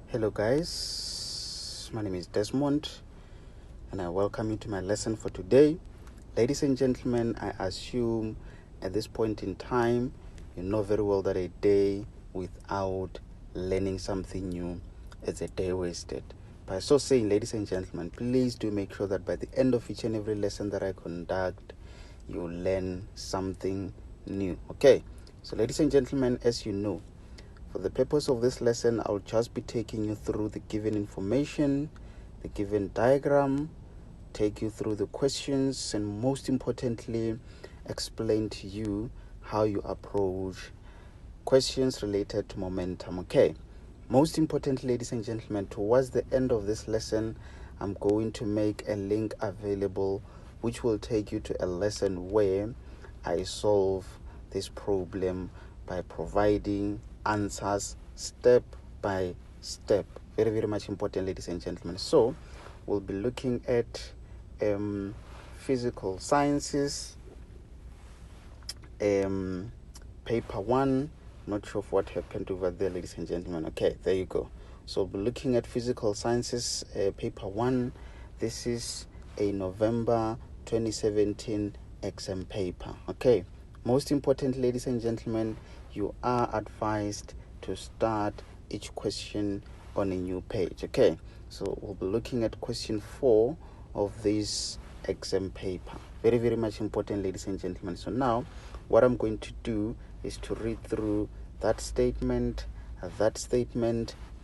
Hello guys, my name is Desmond and I welcome you to my lesson for today. Ladies and gentlemen, I assume at this point in time you know very well that a day without learning something new is a day wasted. By so saying, ladies and gentlemen, please do make sure that by the end of each and every lesson that I conduct, you learn something new. Okay, so ladies and gentlemen, as you know, for the purpose of this lesson, I'll just be taking you through the given information, the given diagram, take you through the questions, and most importantly, explain to you how you approach questions related to momentum. Okay. Most importantly, ladies and gentlemen, towards the end of this lesson, I'm going to make a link available which will take you to a lesson where I solve this problem by providing answers step by step. Very, very much important, ladies and gentlemen. So, we'll be looking at physical sciences, paper 1. Not sure of what happened over there, ladies and gentlemen. Okay, there you go. So we'll be looking at physical sciences, paper 1. This is a November 2017 exam paper. Okay, most important, ladies and gentlemen, you are advised to start each question on a new page. Okay, so we'll be looking at question 4 of this exam paper. Very, very much important, ladies and gentlemen. So now what I'm going to do is to read through that statement,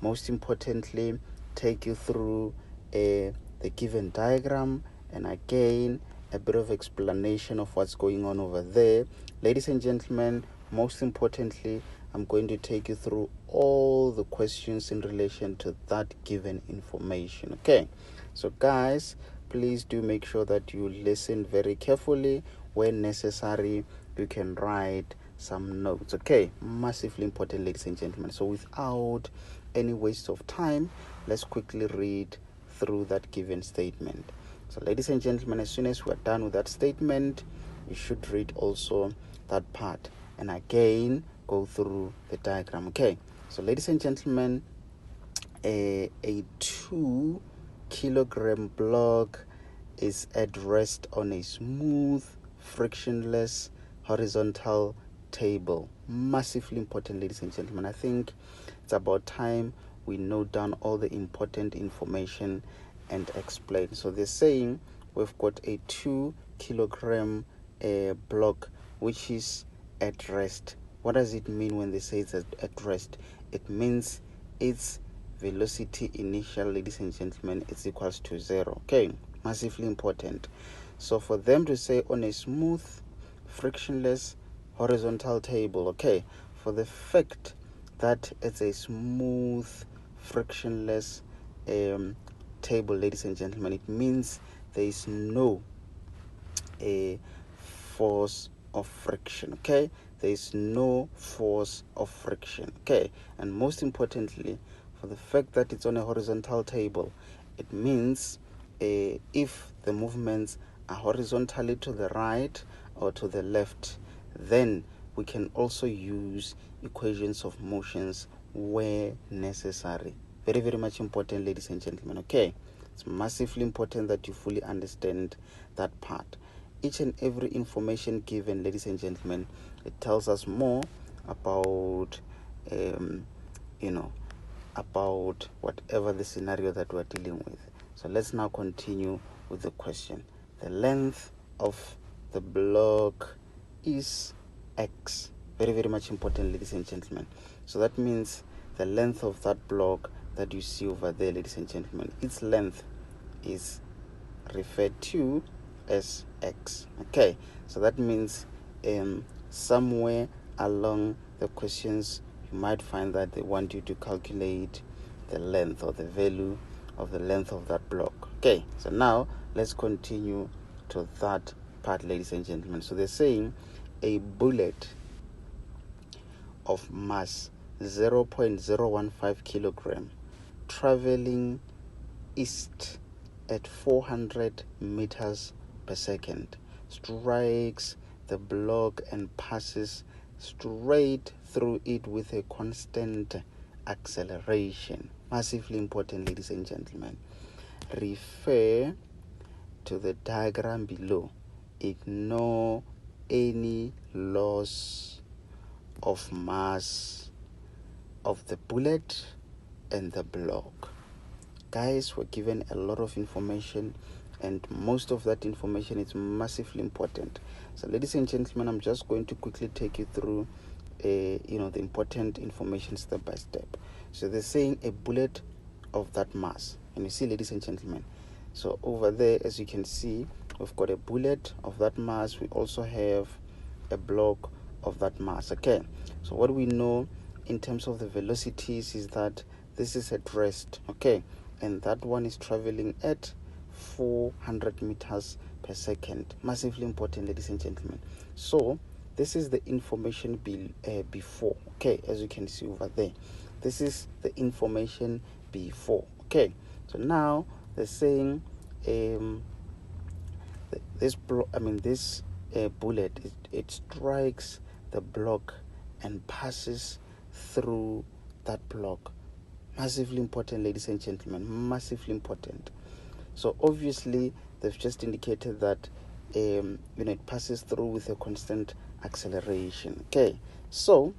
most importantly, take you through the given diagram, and again, a bit of explanation of what's going on over there. Ladies and gentlemen, most importantly, I'm going to take you through all the questions in relation to that given information. Okay, so guys, please do make sure that you listen very carefully. When necessary, you can write some notes. Okay, massively important, ladies and gentlemen. So without any waste of time, let's quickly read through that given statement. So ladies and gentlemen, as soon as we're done with that statement, you should read also that part and again go through the diagram. Okay, so ladies and gentlemen, a 2 kilogram block is at rest on a smooth, frictionless, horizontal table. Massively important, ladies and gentlemen. I think it's about time we note down all the important information and explain. So they're saying we've got a 2 kilogram block which is at rest. What does it mean when they say it's at rest? It means its velocity initial, ladies and gentlemen, is equals to 0. Okay, massively important. So for them to say on a smooth, frictionless, horizontal table, okay, for the fact that it's a smooth, frictionless table, ladies and gentlemen, it means there is no force of friction. Okay, there is no force of friction. Okay, and most importantly, for the fact that it's on a horizontal table, it means if the movements are horizontally to the right or to the left, then we can also use equations of motions where necessary. Very, very much important, ladies and gentlemen. Okay, it's massively important that you fully understand that part. Each and every information given, ladies and gentlemen, it tells us more about about whatever the scenario that we're dealing with. So let's now continue with the question. The length of the block is x. Very, very much important, ladies and gentlemen. So that means the length of that block that you see over there, ladies and gentlemen, its length is referred to as x. Okay, so that means somewhere along the questions you might find that they want you to calculate the length or the value of the length of that block. Okay, so now let's continue to that part, ladies and gentlemen. So they're saying a bullet of mass 0.015 kilogram traveling east at 400 meters per second strikes the block and passes straight through it with a constant acceleration. Massively important, ladies and gentlemen. Refer to the diagram below. Ignore any loss of mass of the bullet and the block. Guys, we're given a lot of information, and most of that information is massively important. So ladies and gentlemen, I'm just going to quickly take you through the important information step by step. So they're saying a bullet of that mass, and you see, ladies and gentlemen, so over there, as you can see, we've got a bullet of that mass. We also have a block of that mass. Okay, so what we know in terms of the velocities is that this is at rest, okay, and that one is traveling at 400 meters per second. Massively important, ladies and gentlemen. So this is the information before, okay, as you can see over there. This is the information before, okay. So now they're saying this bullet, it strikes the block and passes through that block. Massively important, ladies and gentlemen, massively important. So obviously they've just indicated that it passes through with a constant acceleration. Okay, so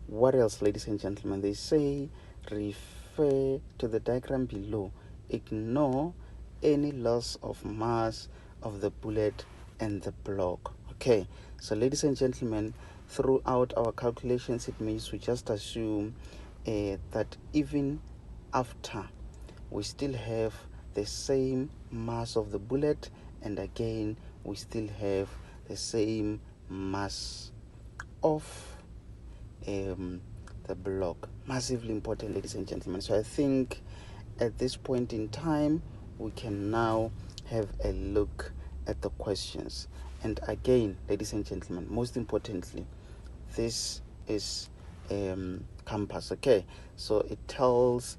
what else, ladies and gentlemen? They say refer to the diagram below. Ignore any loss of mass of the bullet and the block. Okay, so ladies and gentlemen, throughout our calculations, it means we just assume that even after we still have the same mass of the bullet, and again we still have the same mass of the block. Massively important, ladies and gentlemen. So I think at this point in time we can now have a look at the questions. And again, ladies and gentlemen, most importantly, this is compass. Okay, so it tells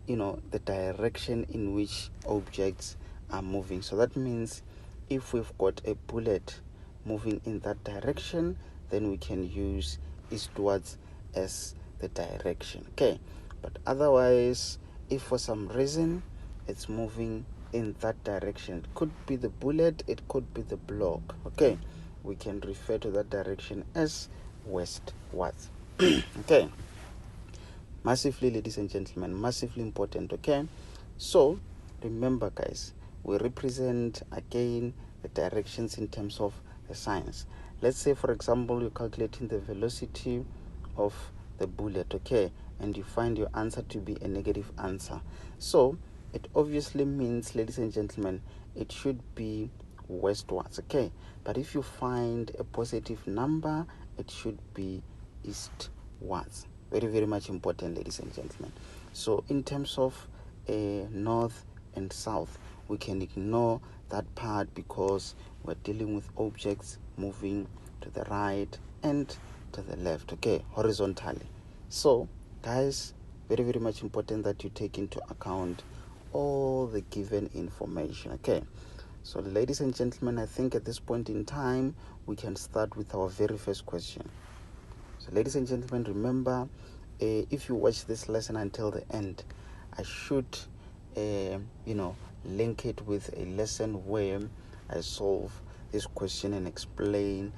the direction in which objects are moving. So that means if we've got a bullet moving in that direction, then we can use eastwards as the direction. Okay, but otherwise, if for some reason it's moving in that direction, it could be the bullet, it could be the block. Okay, we can refer to that direction as westwards. Okay, massively, ladies and gentlemen, massively important. Okay, so remember, guys, we represent again the directions in terms of the signs. Let's say, for example, you're calculating the velocity of the bullet, okay, and you find your answer to be a negative answer. So it obviously means, ladies and gentlemen, it should be westwards, okay. But if you find a positive number, it should be eastwards. Very, very much important, ladies and gentlemen. So in terms of north and south, we can ignore that part because we're dealing with objects moving to the right and to the left, okay, horizontally. So guys, very, very much important that you take into account all the given information. Okay, so ladies and gentlemen, I think at this point in time we can start with our very first question. So ladies and gentlemen, remember, if you watch this lesson until the end, I should link it with a lesson where I solve this question and explain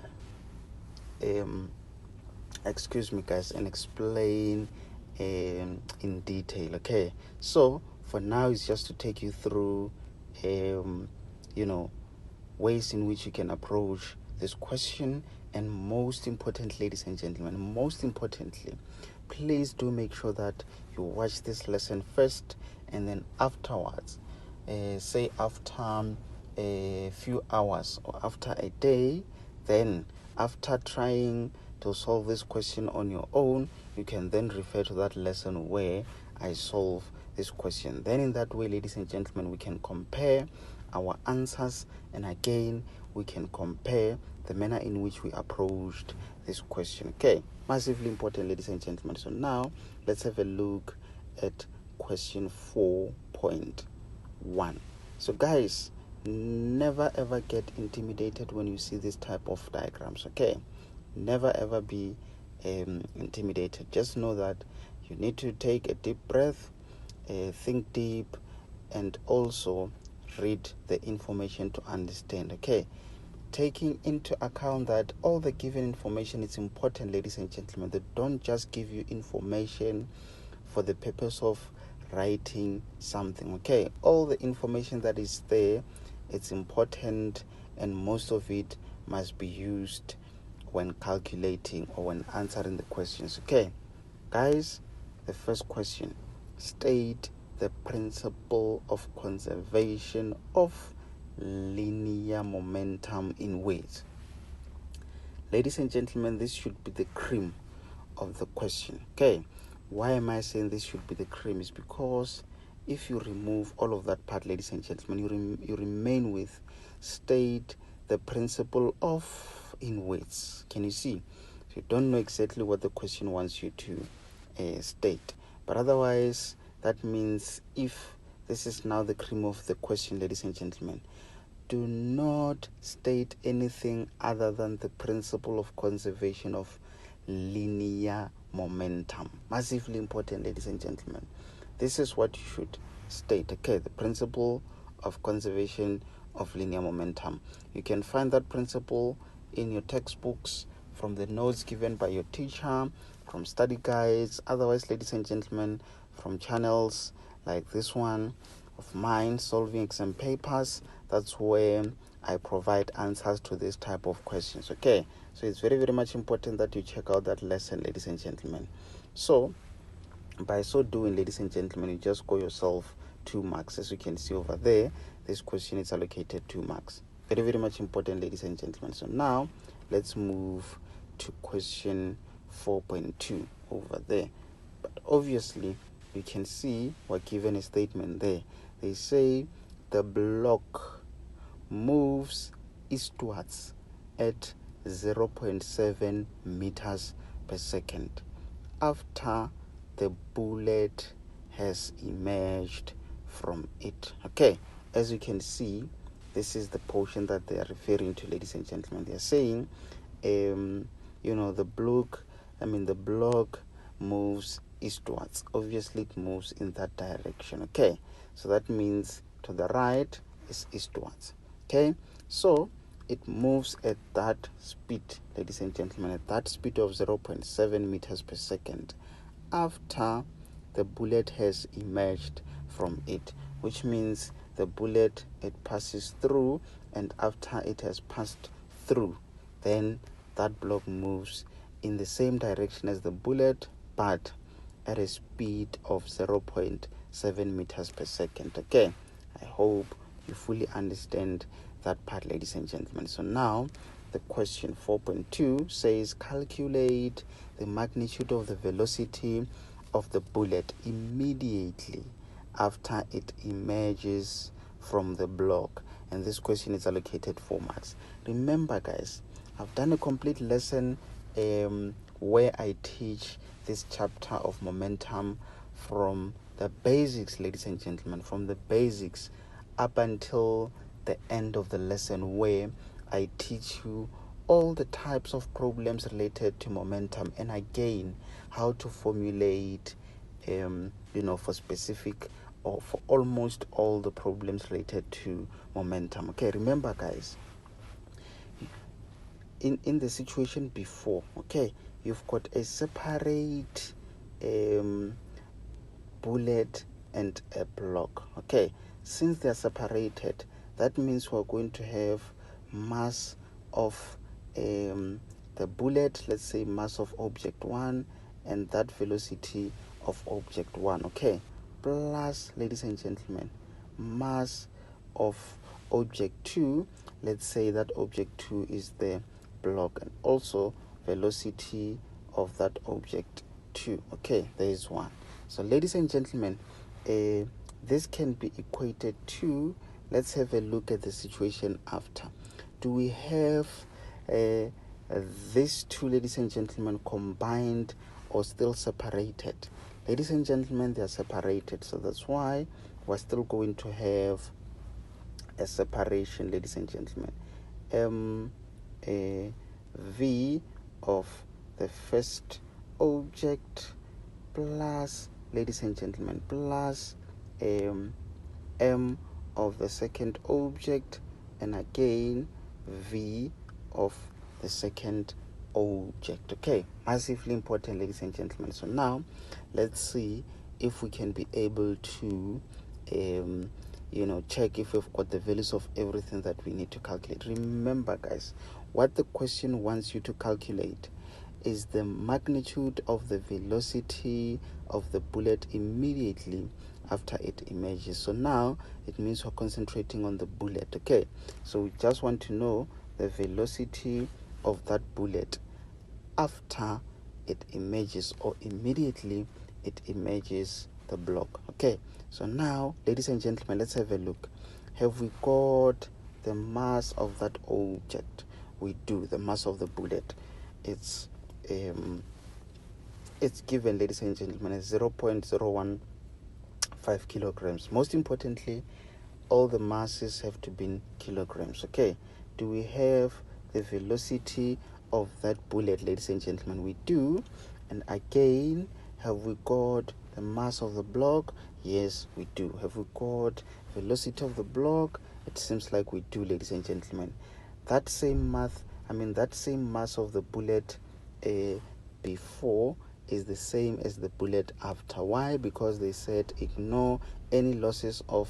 excuse me guys, and explain in detail. Okay, so for now it's just to take you through ways in which you can approach this question. And most important, ladies and gentlemen, most importantly, please do make sure that you watch this lesson first, and then afterwards, say after a few hours or after a day, then after trying to solve this question on your own, you can then refer to that lesson where I solve this question. Then in that way, ladies and gentlemen, we can compare our answers, and again we can compare the manner in which we approached this question. Okay, massively important, ladies and gentlemen. So now let's have a look at question 4.1. So guys, never ever get intimidated when you see this type of diagrams. Okay, never ever be intimidated. Just know that You need to take a deep breath, think deep, and also read the information to understand. Okay, taking into account that all the given information is important, ladies and gentlemen. They don't just give you information for the purpose of writing something. Okay, all the information that is there, it's important, and most of it must be used when calculating or when answering the questions. Okay, guys, the first question: state the principle of conservation of linear momentum in words. Ladies and gentlemen, this should be the cream of the question. Okay, why am I saying this should be the cream? Is because if you remove all of that part, ladies and gentlemen, you remain with state the principle of in words. Can you see? You don't know exactly what the question wants you to state, but otherwise that means if this is now the cream of the question, ladies and gentlemen, do not state anything other than the principle of conservation of linear momentum. Massively important, ladies and gentlemen. This is what you should state. Okay, the principle of conservation of linear momentum. You can find that principle in your textbooks, from the notes given by your teacher, from study guides, otherwise, ladies and gentlemen, from channels like this one of mine, Solving Exam Papers. That's where I provide answers to this type of questions. Okay, so it's very, very much important that you check out that lesson, ladies and gentlemen. So by so doing, ladies and gentlemen, you just score yourself 2 marks. As you can see over there, this question is allocated 2 marks. Very, very much important, ladies and gentlemen. So now let's move to question 4.2 over there. But obviously you can see we're given a statement there. They say the block moves eastwards at 0.7 meters per second after the bullet has emerged from it. Okay, as you can see, this is the portion that they are referring to, ladies and gentlemen. They are saying, the block moves eastwards. Obviously, it moves in that direction. Okay, so that means to the right is eastwards. Okay, so it moves at that speed, ladies and gentlemen, at that speed of 0.7 meters per second after the bullet has emerged from it, which means the bullet, it passes through, and after it has passed through, then that block moves in the same direction as the bullet, but at a speed of 0.7 meters per second. Okay, I hope you fully understand that part, ladies and gentlemen. So now the question 4.2 says calculate the magnitude of the velocity of the bullet immediately after it emerges from the block, and this question is allocated 4 marks. Remember, guys, I've done a complete lesson where I teach this chapter of momentum from the basics, ladies and gentlemen, from the basics up until the end of the lesson, where I teach you all the types of problems related to momentum, and again how to formulate for specific or for almost all the problems related to momentum. Okay, remember, guys, in the situation before, okay, you've got a separate bullet and a block. Okay, since they're separated, that means we're going to have mass of the bullet, let's say mass of object 1, and that velocity of object 1, okay, plus, ladies and gentlemen, mass of object 2, let's say that object 2 is the block, and also velocity of that object 2. Okay, there is 1. So, ladies and gentlemen, this can be equated to, let's have a look at the situation after. Do we have these two, ladies and gentlemen, combined or still separated? Ladies and gentlemen, they are separated, so that's why we're still going to have a separation, ladies and gentlemen. V of the first object plus, ladies and gentlemen, plus m of the second object, and again v of the second object. Okay, massively important, ladies and gentlemen. So now let's see if we can be able to check if we've got the values of everything that we need to calculate. Remember, guys, what the question wants you to calculate is the magnitude of the velocity of the bullet immediately after it emerges. So now it means we're concentrating on the bullet. Okay, so we just want to know the velocity of that bullet after it emerges, or immediately it emerges the block. Okay, so now, ladies and gentlemen, let's have a look. Have we got the mass of that object? We do. The mass of the bullet, it's given, ladies and gentlemen, as 0.015 kilograms. Most importantly, all the masses have to be in kilograms. Okay, do we have the velocity of that bullet, ladies and gentlemen? We do. And again, have we got the mass of the block? Yes, we do. Have we got velocity of the block? It seems like we do, ladies and gentlemen. That same mass of the bullet before is the same as the bullet after. Why? Because they said ignore any losses of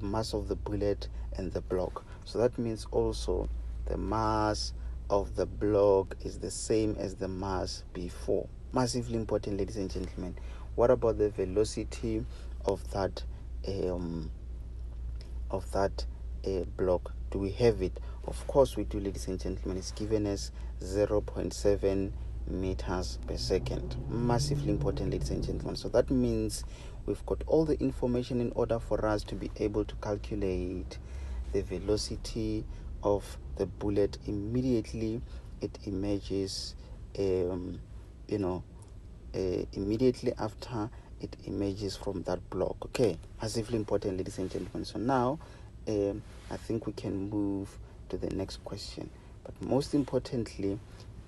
mass of the bullet and the block. So that means also the mass of the block is the same as the mass before. Massively important, ladies and gentlemen. What about the velocity of that block? Do we have it? Of course we do, ladies and gentlemen. It's given as 0.7 meters per second. Massively important, ladies and gentlemen. So that means we've got all the information in order for us to be able to calculate the velocity of the bullet immediately it emerges, immediately after it emerges from that block. Okay, massively important, ladies and gentlemen. So now I think we can move to the next question. But most importantly,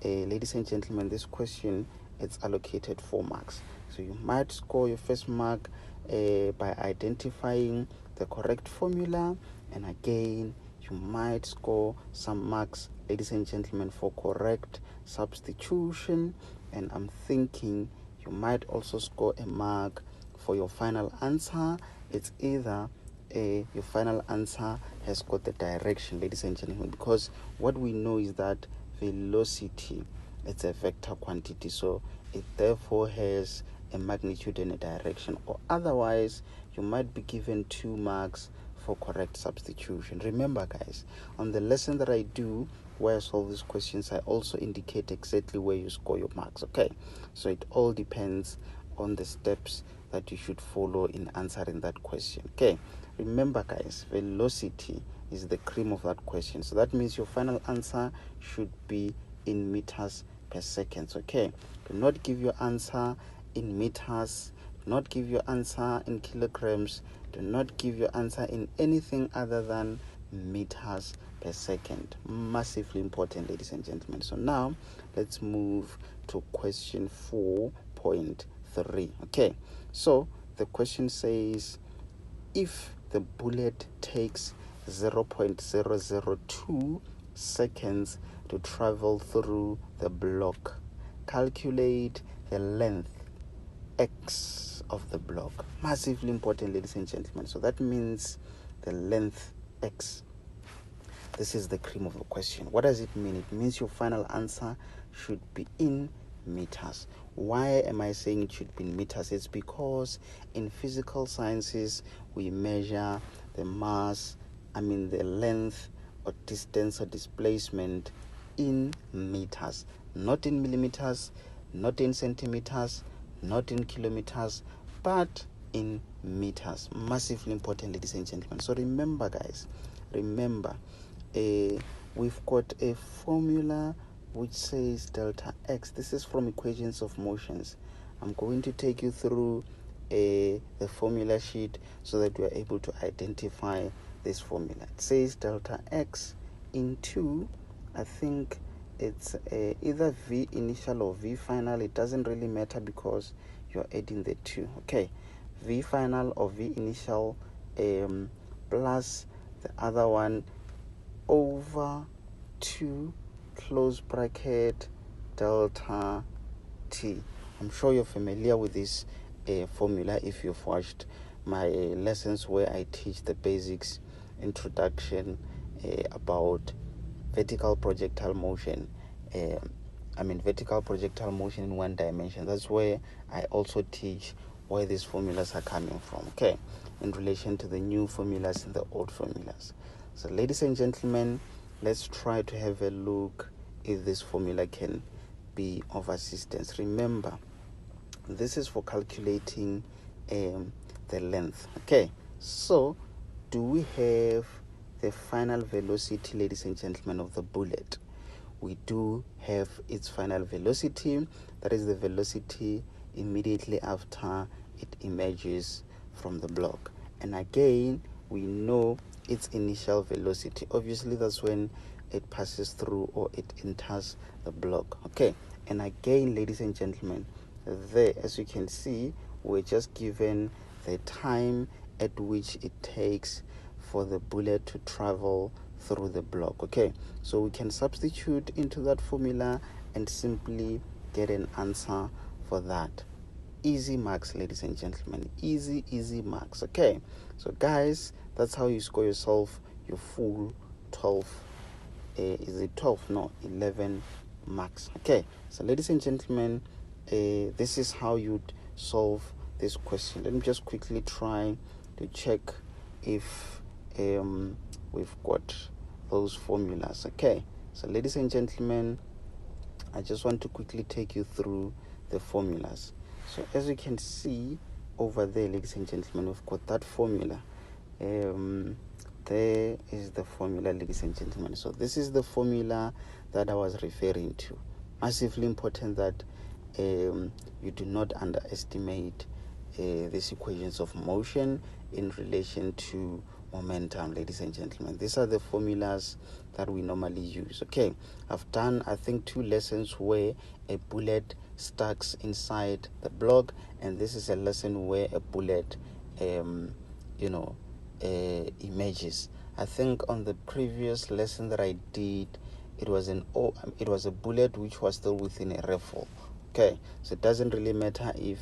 ladies and gentlemen, this question, it's allocated 4 marks. So you might score your first mark by identifying the correct formula, and again you might score some marks, ladies and gentlemen, for correct substitution, and I'm thinking you might also score a mark for your final answer. It's either your final answer has got the direction, ladies and gentlemen, because what we know is that velocity, it's a vector quantity, so it therefore has a magnitude and a direction, or otherwise you might be given 2 marks for correct substitution. Remember, guys, on the lesson that I do where I solve these questions, I also indicate exactly where you score your marks. Okay, so it all depends on the steps that you should follow in answering that question. Okay, remember, guys, velocity is the cream of that question, so that means your final answer should be in meters per second. Okay, do not give your answer in meters, do not give your answer in kilograms, do not give your answer in anything other than meters per second. Massively important, ladies and gentlemen. So now let's move to question 4.3. Okay, so the question says, if the bullet takes 0.002 seconds to travel through the block, calculate the length x of the block. Massively important, ladies and gentlemen. So that means the length x. This is the cream of the question. What does it mean? It means your final answer should be in meters. Why am I saying it should be in meters? It's because in physical sciences we measure the the length or distance or displacement in meters, not in millimeters, not in centimeters, not in kilometers, but in meters. Massively important, ladies and gentlemen. So remember, guys, we've got a formula which says delta x. This is from equations of motions. I'm going to take you through the formula sheet so that we are able to identify this formula. It says delta x into, I think it's either v initial or v final. It doesn't really matter because you're adding the 2. Okay, V final or V initial plus the other one over 2 close bracket delta T. I'm sure you're familiar with this formula if you've watched my lessons where I teach the basics introduction about vertical projectile motion. Vertical projectile motion in one dimension. That's where I also teach where these formulas are coming from, okay, in relation to the new formulas and the old formulas. So, ladies and gentlemen, let's try to have a look if this formula can be of assistance. Remember, this is for calculating the length. Okay, so do we have the final velocity, ladies and gentlemen, of the bullet? We do have its final velocity. That is the velocity immediately after it emerges from the block. And again, we know its initial velocity. Obviously, that's when it passes through or it enters the block. Okay, and again, ladies and gentlemen, there, as you can see, we're just given the time at which it takes for the bullet to travel through the block. Okay, so we can substitute into that formula and simply get an answer for that. Easy marks, ladies and gentlemen. Easy marks. Okay, so guys, that's how you score yourself your full 12 is it 12? No, 11 marks. Okay, so ladies and gentlemen, this is how you'd solve this question. Let me just quickly try to check if we've got those formulas. Okay, so ladies and gentlemen, I just want to quickly take you through the formulas. So as you can see over there, ladies and gentlemen, we've got that formula. There is the formula, ladies and gentlemen. So this is the formula that I was referring to. Massively important that you do not underestimate these equations of motion in relation to momentum, ladies and gentlemen. These are the formulas that we normally use. Okay, I've done, I think, 2 lessons where a bullet stacks inside the block, and this is a lesson where a bullet emerges. I think on the previous lesson that I did, it was a bullet which was still within a rifle. Okay, so it doesn't really matter if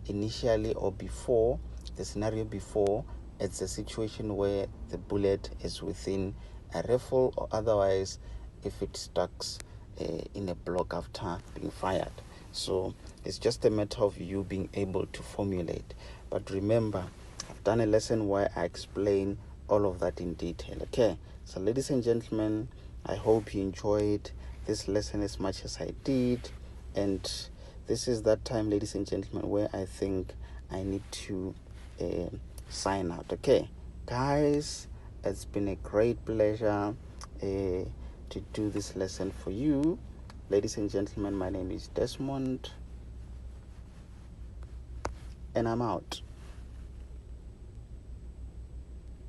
initially or before, the scenario before, it's a situation where the bullet is within a rifle, or otherwise if it stucks in a block after being fired. So it's just a matter of you being able to formulate. But remember, I've done a lesson where I explain all of that in detail. Okay, so ladies and gentlemen, I hope you enjoyed this lesson as much as I did. And this is that time, ladies and gentlemen, where I think I need to sign out. Okay, guys, it's been a great pleasure to do this lesson for you. Ladies and gentlemen, my name is Desmond, and I'm out.